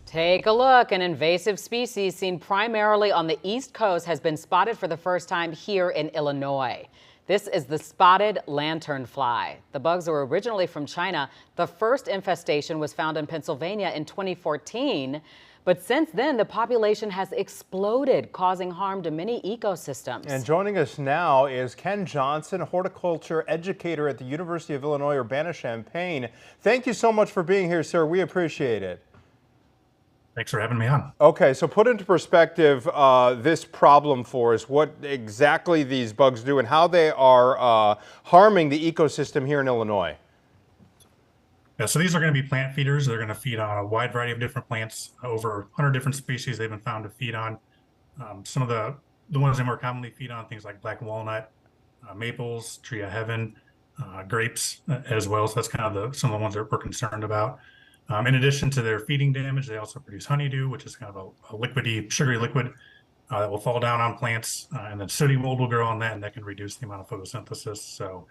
Take a look. An invasive species seen primarily on the East Coast has been spotted for the first time here in Illinois. This is the spotted lanternfly. The bugs were originally from China. The first infestation was found in Pennsylvania in 2014. But since then, the population has exploded, causing harm to many ecosystems. And joining us now is Ken Johnson, horticulture educator at the University of Illinois Urbana-Champaign. Thank you so much for being here, sir. We appreciate it. Thanks for having me on. Okay, so put into perspective this problem for us, what exactly these bugs do and how they are harming the ecosystem here in Illinois. Yeah, so these are going to be plant feeders. They're going to feed on a wide variety of different plants, over 100 different species they've been found to feed on. Some of the ones they more commonly feed on, things like black walnut, maples, tree of heaven, grapes as well. So that's kind of some of the ones that we're concerned about. In addition to their feeding damage, they also produce honeydew, which is kind of a liquidy, sugary liquid that will fall down on plants, and then sooty mold will grow on that, and that can reduce the amount of photosynthesis. So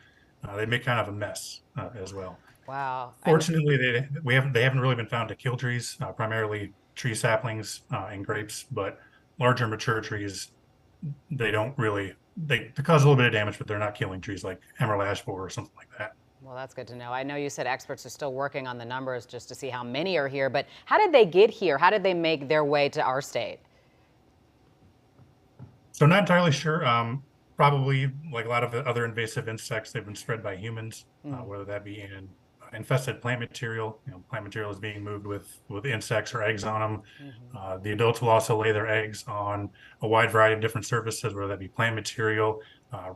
they make kind of a mess as well. Wow. Fortunately, they haven't really been found to kill trees, primarily tree saplings and grapes, but larger mature trees, they cause a little bit of damage, but they're not killing trees like emerald ash borer or something like that. Well, that's good to know. I know you said experts are still working on the numbers just to see how many are here, but how did they get here? How did they make their way to our state? So not entirely sure. Probably like a lot of other invasive insects, they've been spread by humans, whether that be in infested plant material. Plant material is being moved with insects or eggs on them. The adults will also lay their eggs on a wide variety of different surfaces, whether that be plant material,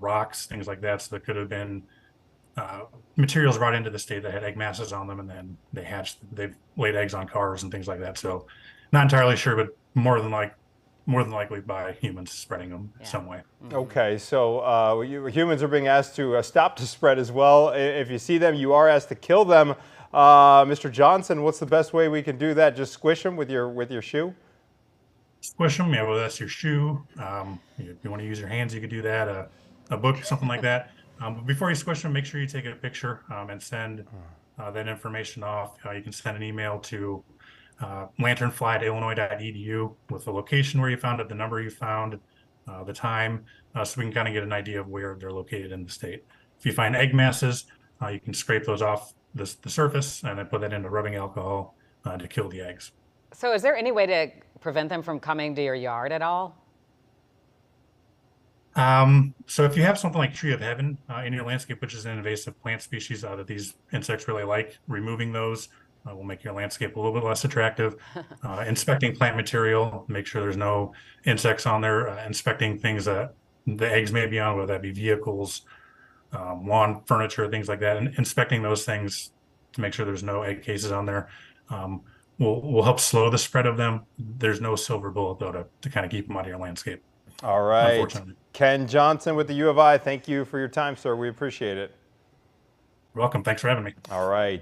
rocks, things like that. So there could have been materials brought into the state that had egg masses on them, and then they've laid eggs on cars and things like that. So not entirely sure, but more than likely by humans spreading them some way. Okay, so humans are being asked to stop the spread as well. If you see them, you are asked to kill them. Mr. Johnson, what's the best way we can do that? Just squish them with your shoe? Squish them, yeah, whether that's your shoe. If you want to use your hands, you could do that, a book, something like that. But before you squish them, make sure you take a picture and send that information off. You can send an email to lanternfly@illinois.edu with the location where you found it, the number you found, the time, so we can kind of get an idea of where they're located in the state. If you find egg masses, you can scrape those off the surface and then put that into rubbing alcohol to kill the eggs. So is there any way to prevent them from coming to your yard at all? So if you have something like tree of heaven in your landscape, which is an invasive plant species that these insects really like, removing those will make your landscape a little bit less attractive. Inspecting plant material, make sure there's no insects on there. Inspecting things that the eggs may be on, whether that be vehicles, lawn furniture, things like that. And inspecting those things to make sure there's no egg cases on there will help slow the spread of them. There's no silver bullet, though, to kind of keep them out of your landscape. All right. Ken Johnson with the U of I, thank you for your time, sir. We appreciate it. You're welcome. Thanks for having me. All right.